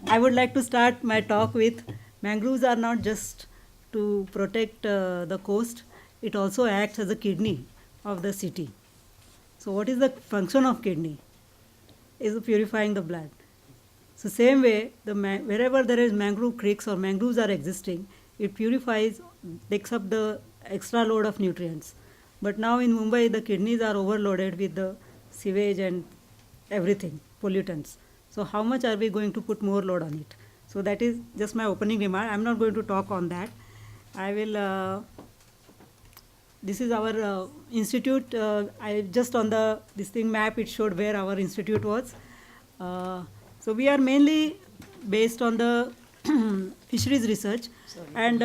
I would like to start my talk with mangroves are not just to protect the coast, it also acts as a kidney of the city. So, what is the function of kidney? Is purifying the blood. So, same way, wherever there is mangrove creeks or mangroves are existing, it purifies, takes up the extra load of nutrients. But now in Mumbai, the kidneys are overloaded with the sewage and everything, pollutants. So, how much are we going to put more load on it? So, that is just my opening remark. I am not going to talk on that. I will. This is our institute. I just on the this thing map it showed where our institute was. So we are mainly based on the fisheries research, and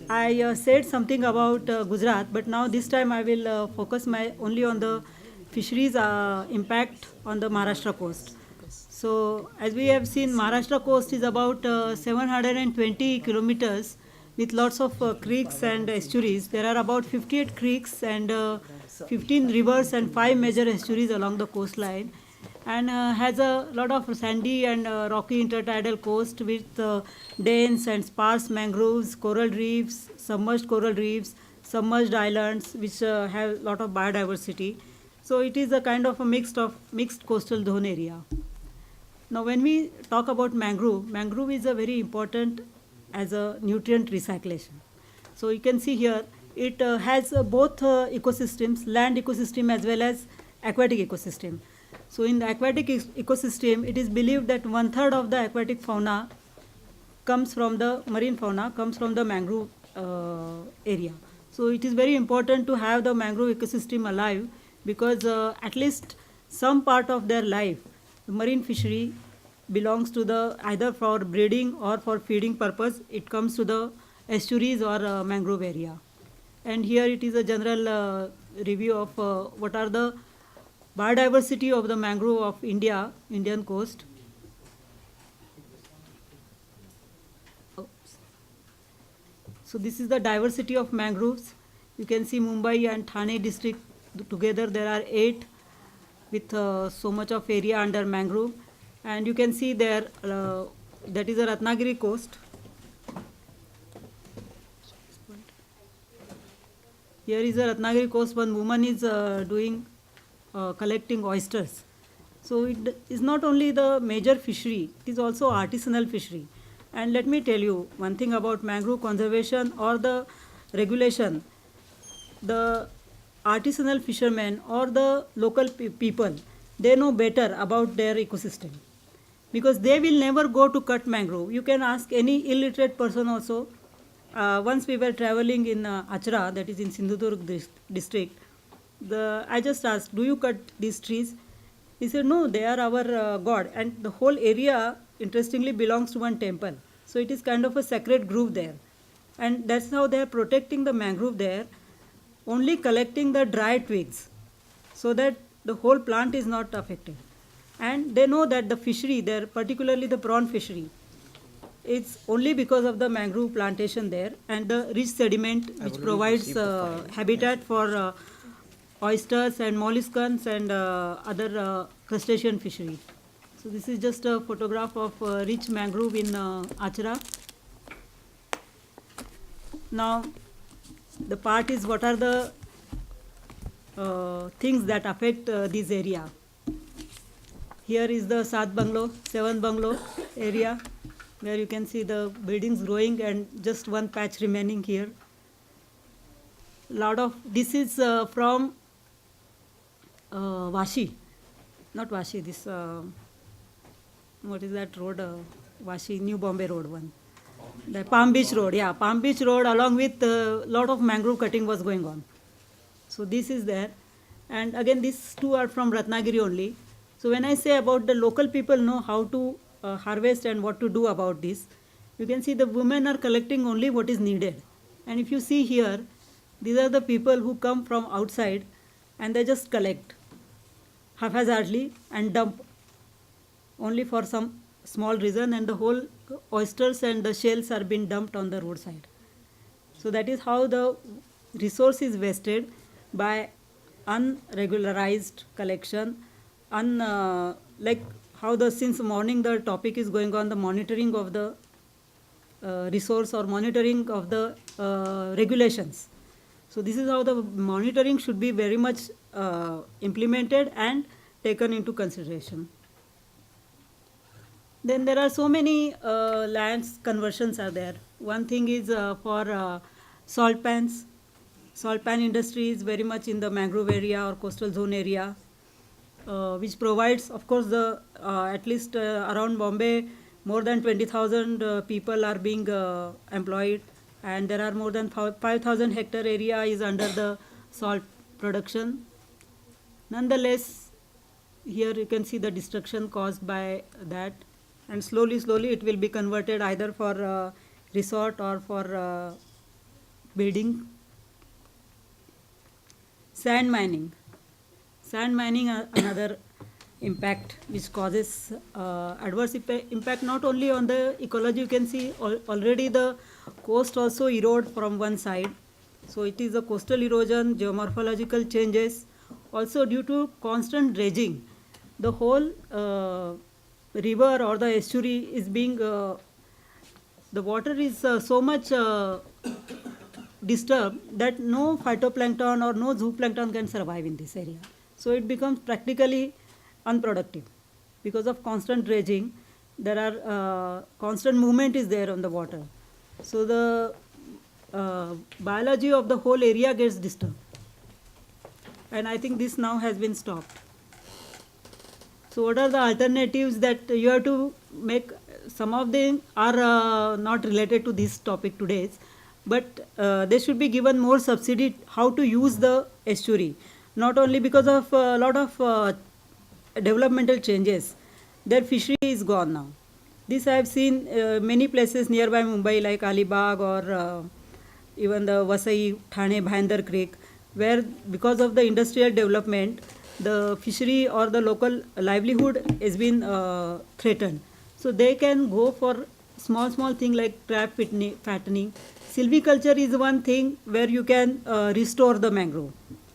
I said something about Gujarat, but now this time I will focus my only on the fisheries impact on the Maharashtra coast. So as we have seen, Maharashtra coast is about 720 kilometers with lots of creeks and estuaries. There are about 58 creeks and 15 rivers and 5 major estuaries along the coastline, and has a lot of sandy and rocky intertidal coast with dense and sparse mangroves, coral reefs, submerged islands, which have a lot of biodiversity. So it is a kind of a mixed coastal zone area. Now, when we talk about mangrove, mangrove is a very important as a nutrient recyclation. So you can see here it has both ecosystems, land ecosystem as well as aquatic ecosystem. So in the aquatic ecosystem, it is believed that 1/3 of the aquatic fauna comes from the marine fauna comes from the mangrove area. So it is very important to have the mangrove ecosystem alive because at least some part of their life, the marine fishery belongs to the either for breeding or for feeding purpose. It comes to the estuaries or mangrove area. And here it is a general review of what are the biodiversity of the mangrove of India, Indian coast. So this is the diversity of mangroves. You can see Mumbai and Thane district together there are 8 with so much of area under mangrove, and you can see there that is a Ratnagiri coast. Here is a Ratnagiri coast. One woman is doing collecting oysters. So it is not only the major fishery; it is also artisanal fishery. And let me tell you one thing about mangrove conservation or the regulation. The artisanal fishermen or the local people, they know better about their ecosystem because they will never go to cut mangrove. You can ask any illiterate person also. Once we were traveling in Achra, that is in Sindhudurg district, I just asked, do you cut these trees? He said, no, they are our god. And the whole area, interestingly, belongs to one temple. So it is kind of a sacred grove there. And that's how they are protecting the mangrove there, only collecting the dry twigs so that the whole plant is not affected. And they know that the fishery there, particularly the prawn fishery, it's only because of the mangrove plantation there and the rich sediment which provides habitat for oysters and molluscans and other crustacean fishery. So this is just a photograph of rich mangrove in Achra. Now the part is what are the things that affect this area. Here is the 7 bungalow area where you can see the buildings growing and just one patch remaining here. This is from Vashi, not Vashi, this, what is that road, Vashi, New Bombay Road one. The Palm Beach Road, yeah, Palm Beach Road along with a lot of mangrove cutting was going on. So this is there. And again, these two are from Ratnagiri only. So when I say about the local people know how to harvest and what to do about this, you can see the women are collecting only what is needed. And if you see here, these are the people who come from outside and they just collect haphazardly and dump only for some small reason, and the whole oysters and the shells are being dumped on the roadside. So that is how the resource is wasted by unregularized collection, like how the since morning the topic is going on the monitoring of the resource or monitoring of the regulations. So this is how the monitoring should be very much implemented and taken into consideration. Then there are so many lands conversions are there. One thing is for salt pans. Salt pan industry is very much in the mangrove area or coastal zone area, which provides, of course, the at least around Bombay, more than 20,000 people are being employed, and there are more than 5,000 hectare area is under the salt production. Nonetheless, here you can see the destruction caused by that, and slowly it will be converted either for resort or for building. Sand mining. Sand mining another impact which causes adverse impact not only on the ecology. You can see already the coast also erode from one side. So it is a coastal erosion, geomorphological changes. Also due to constant dredging, the whole river or the estuary is being, the water is so much disturbed that no phytoplankton or no zooplankton can survive in this area. So it becomes practically unproductive because of constant dredging. There are constant movement is there on the water. So the biology of the whole area gets disturbed. And I think this now has been stopped. So what are the alternatives that you have to make? Some of them are not related to this topic today's, but they should be given more subsidy how to use the estuary. Not only because of a lot of developmental changes, their fishery is gone now. This I have seen many places nearby Mumbai like Alibag or even the Vasai, Thane, Bhayandar Creek, where because of the industrial development, the fishery or the local livelihood has been threatened. So they can go for small thing like crab fattening. Silviculture is one thing where you can restore the mangrove.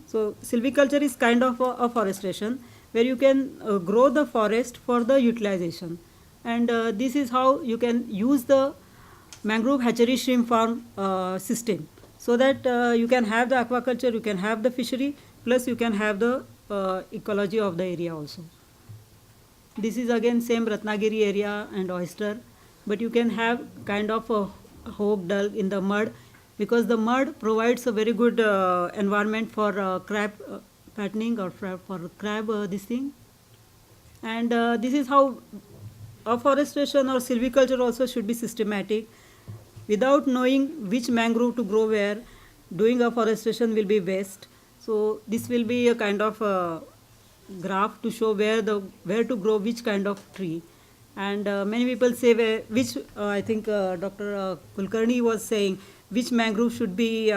So silviculture is kind of a forestation where you can grow the forest for the utilization. And this is how you can use the mangrove hatchery shrimp farm system, so that you can have the aquaculture, you can have the fishery, plus you can have the ecology of the area also. This is again same Ratnagiri area and oyster, but you can have kind of a hog dug in the mud, because the mud provides a very good environment for crab fattening or for crab this thing. And this is how afforestation or silviculture also should be systematic. Without knowing which mangrove to grow where, doing afforestation will be waste. So this will be a kind of graph to show where to grow which kind of tree. And many people say which I think Dr. Kulkarni was saying which mangrove should be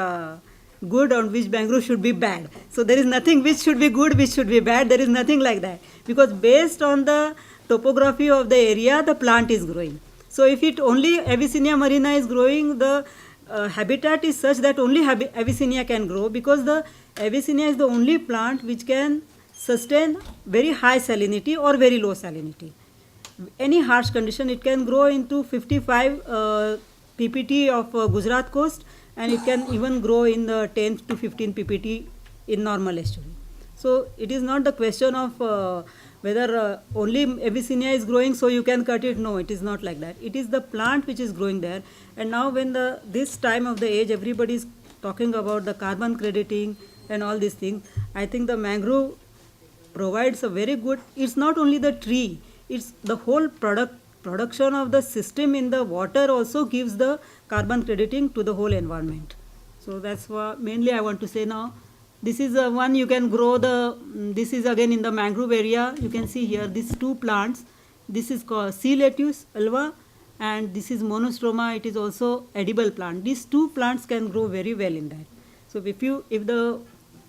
good and which mangrove should be bad. So there is nothing which should be good, which should be bad. There is nothing like that, because based on the topography of the area, the plant is growing. So if it only Avicennia marina is growing, the habitat is such that only Avicennia can grow, because the Avicennia is the only plant which can sustain very high salinity or very low salinity. Any harsh condition, it can grow into 55 ppt of Gujarat coast, and it can even grow in the 10 to 15 ppt in normal estuary. So it is not the question of whether only Avicennia is growing so you can cut it. No, it is not like that. It is the plant which is growing there. And now when this time of the age, everybody is talking about the carbon crediting and all these things, I think the mangrove provides a very good, it's not only the tree, it's the whole production of the system in the water also gives the carbon crediting to the whole environment. So that's what mainly I want to say now. This is one you can grow this is again in the mangrove area. You can see here these two plants. This is called sea lettuce, alva, and this is monostroma. It is also edible plant. These two plants can grow very well in that. So if the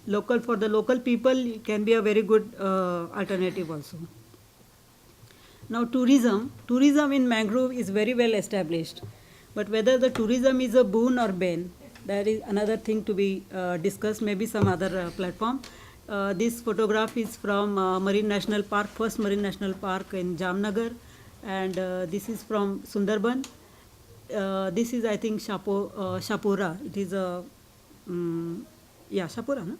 local people, it can be a very good alternative also. Now tourism in mangrove is very well established, but whether the tourism is a boon or bane, that is another thing to be discussed, maybe some other platform. This photograph is from Marine National Park, first Marine National Park in Jamnagar, and this is from Sundarban. This is, I think, Shapora. It is a, Shapora, no?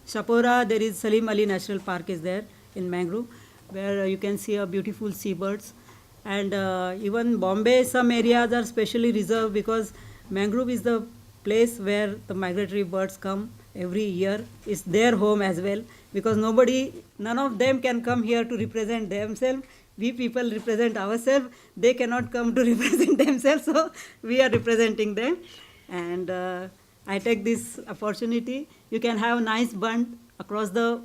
Shapora, there is Salim Ali National Park is there in Mangrove, where you can see a beautiful seabirds. And even Bombay, some areas are specially reserved because mangrove is the place where the migratory birds come every year. It's their home as well, because none of them can come here to represent themselves. We people represent ourselves. They cannot come to represent themselves, so we are representing them. And I take this opportunity. You can have nice bund across the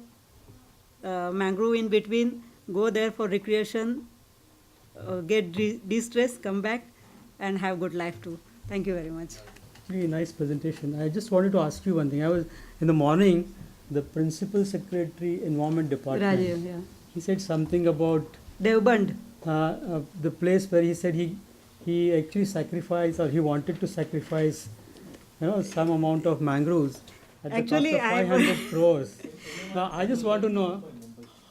mangrove in between. Go there for recreation, get de-stress, come back, and have good life too. Thank you very much. Really nice presentation. I just wanted to ask you one thing. I was in the morning, the Principal Secretary Environment Department. Rajiv, yeah. He said something about Devband. the place where he said he actually sacrificed, or he wanted to sacrifice, some amount of mangroves at Actually, the cost of 500 crores. Now I just want to know,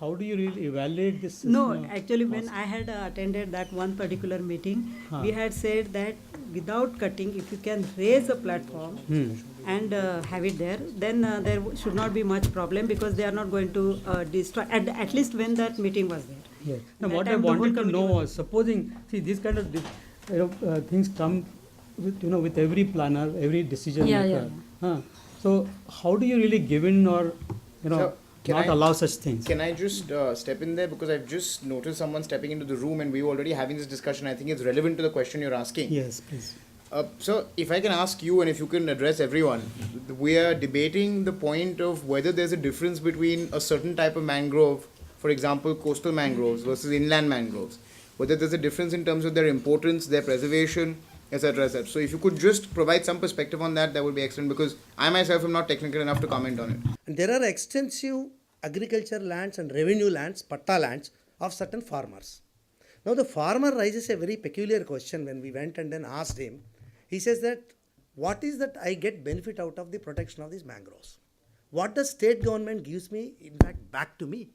how do you really evaluate this? No, actually, when I had attended that one particular meeting, we had said that without cutting, if you can raise a platform and have it there, then there should not be much problem, because they are not going to destroy, at least when that meeting was there. Yes. Now, That what I time the whole wanted to committee know was, supposing, see, these kind of things come with, with every planner, every decision Yeah, maker. So, how do you really give in, or, So, can not I- allow such things? Can I just step in there, because I've just noticed someone stepping into the room and we were already having this discussion. I think it's relevant to the question you're asking. Yes, please. So if I can ask you, and if you can address everyone, we are debating the point of whether there's a difference between a certain type of mangrove, for example, coastal mangroves versus inland mangroves, whether there's a difference in terms of their importance, their preservation, etc., etc. So if you could just provide some perspective on that, that would be excellent, because I myself am not technical enough to comment on it. And there are extensive agriculture lands and revenue lands, patta lands of certain farmers. Now the farmer raises a very peculiar question when we went and then asked him. He says that, what is that I get benefit out of the protection of these mangroves? What the state government gives me, in fact, back to me?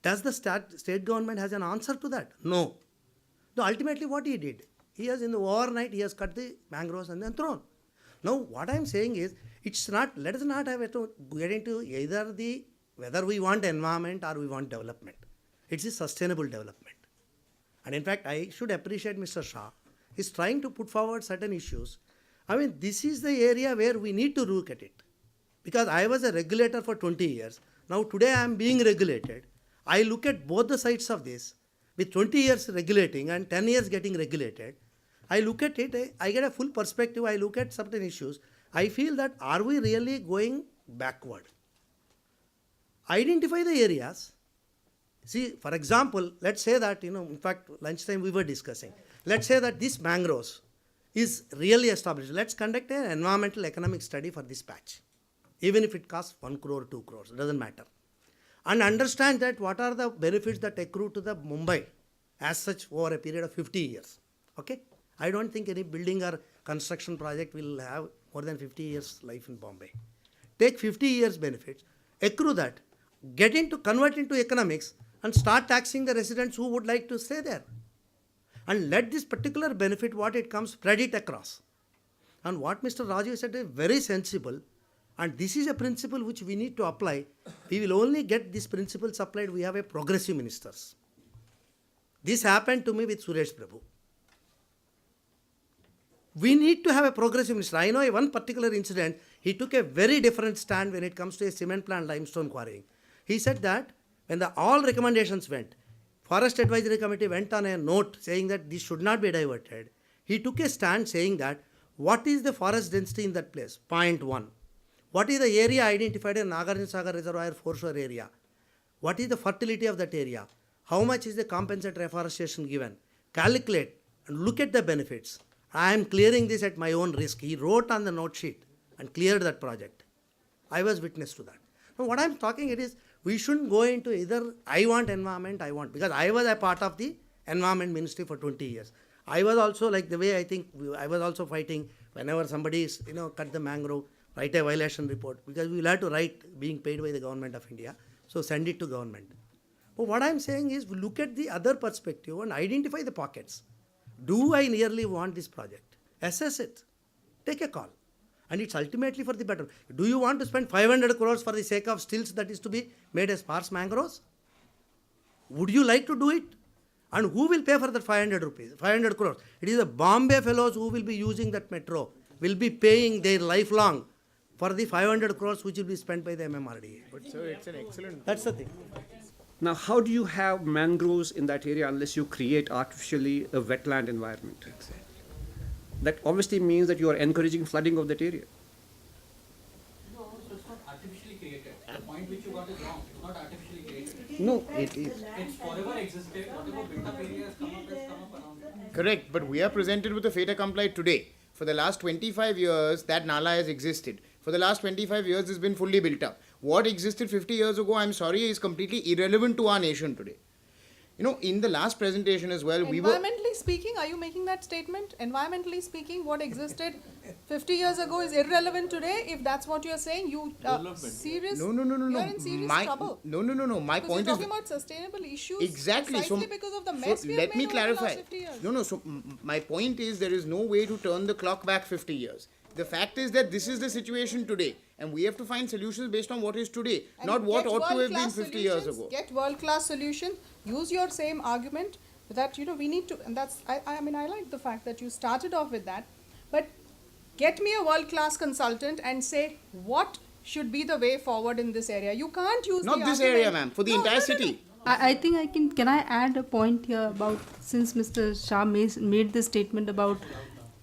Does the state government has an answer to that? No. So ultimately what he did, he has in the overnight, he has cut the mangroves and then thrown. Now what I am saying is, it's not, let us not have to get into either the, whether we want environment or we want development. It's a sustainable development. And in fact, I should appreciate Mr. Shah. He's trying to put forward certain issues. I mean, this is the area where we need to look at it. Because I was a regulator for 20 years. Now today I am being regulated. I look at both the sides of this. With 20 years regulating and 10 years getting regulated, I look at it, I get a full perspective, I look at certain issues. I feel that, are we really going backward? Identify the areas. See, for example, let's say that, in fact, lunchtime we were discussing. Let's say that this mangroves is really established. Let's conduct an environmental economic study for this patch. Even if it costs 1 crore, 2 crores, it doesn't matter. And understand that what are the benefits that accrue to the Mumbai as such over a period of 50 years. Okay? I don't think any building or construction project will have more than 50 years life in Bombay. Take 50 years benefits, accrue that, convert into economics, and start taxing the residents who would like to stay there. And let this particular benefit, what it comes, spread it across. And what Mr. Raju said is very sensible, and this is a principle which we need to apply. We will only get these principles applied, we have a progressive ministers. This happened to me with Suresh Prabhu. We need to have a progressive minister. I know one particular incident, he took a very different stand when it comes to a cement plant limestone quarrying. He said that when all recommendations went, Forest Advisory Committee went on a note saying that this should not be diverted. He took a stand saying that, what is the forest density in that place? 0.1. What is the area identified in Nagarjuna Sagar Reservoir foreshore area? What is the fertility of that area? How much is the compensatory afforestation given? Calculate and look at the benefits. I am clearing this at my own risk. He wrote on the note sheet and cleared that project. I was witness to that. Now what I am talking it is, we shouldn't go into either I want environment, because I was a part of the environment ministry for 20 years. I was also like the way I think, I was also fighting whenever somebody is, cut the mangrove. write a violation report, because we will have to write being paid by the government of India. So send it to government. But what I'm saying is, look at the other perspective and identify the pockets. Do I really want this project? Assess it. Take a call. And it's ultimately for the better. Do you want to spend 500 crores for the sake of stills that is to be made as sparse mangroves? Would you like to do it? And who will pay for that 500 crores? It is the Bombay fellows who will be using that metro, will be paying their lifelong for the 500 crores which will be spent by the MMRDA. But sir, it's an excellent. That's the thing. Now, how do you have mangroves in that area unless you create artificially a wetland environment? That obviously means that you are encouraging flooding of that area. No, so it's not artificially created. The point which you got is wrong. It's not artificially created. No, it is. It's forever existed. Whatever built-up area has come up around it. Correct, but we are presented with a fait accompli today. For the last 25 years, that Nala has existed. For the last 25 years, it's been fully built up. What existed 50 years ago, I'm sorry, is completely irrelevant to our nation today. You know, in the last presentation as well, we were... Environmentally speaking, are you making that statement? Environmentally speaking, what existed 50 years ago is irrelevant today. If that's what you're saying, you serious? No. You're in serious trouble. No. My Because point you're is... talking about sustainable issues. Exactly. Precisely because of the mess we have let me made over the last clarify. 50 years. No. So my point is there is no way to turn the clock back 50 years. The fact is that this is the situation today, and we have to find solutions based on what is today, And not what get ought to have been world-class 50 years solutions, ago. Get world-class solutions. Use your same argument that, we need to, and that's, I mean, I like the fact that you started off with that, but get me a world-class consultant and say what should be the way forward in this area. You can't use Not the this argument- area, ma'am, for the No, entire no, city. I think can I add a point here about, since Mr. Shah made this statement about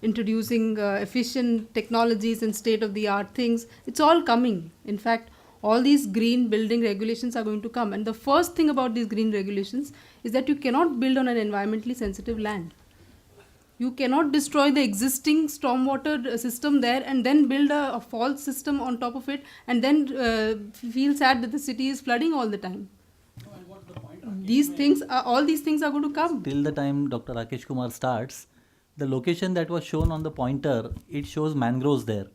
introducing efficient technologies and state-of-the-art things, it's all coming. In fact, all these green building regulations are going to come. And the first thing about these green regulations is that you cannot build on an environmentally sensitive land. You cannot destroy the existing stormwater system there and then build a false system on top of it and then feel sad that the city is flooding all the time. All these things are going to come. Till the time Dr. Rakesh Kumar starts, the location that was shown on the pointer, it shows mangroves there.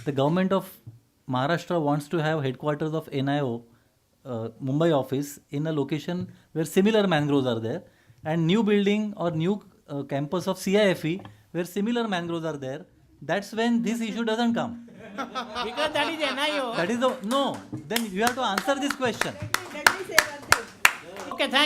The government of Maharashtra wants to have headquarters of NIO, Mumbai office, in a location where similar mangroves are there, and new building or new campus of CIFE where similar mangroves are there. That's when this issue doesn't come. Because that is NIO. That is no. Then you have to answer this question. Okay, thanks.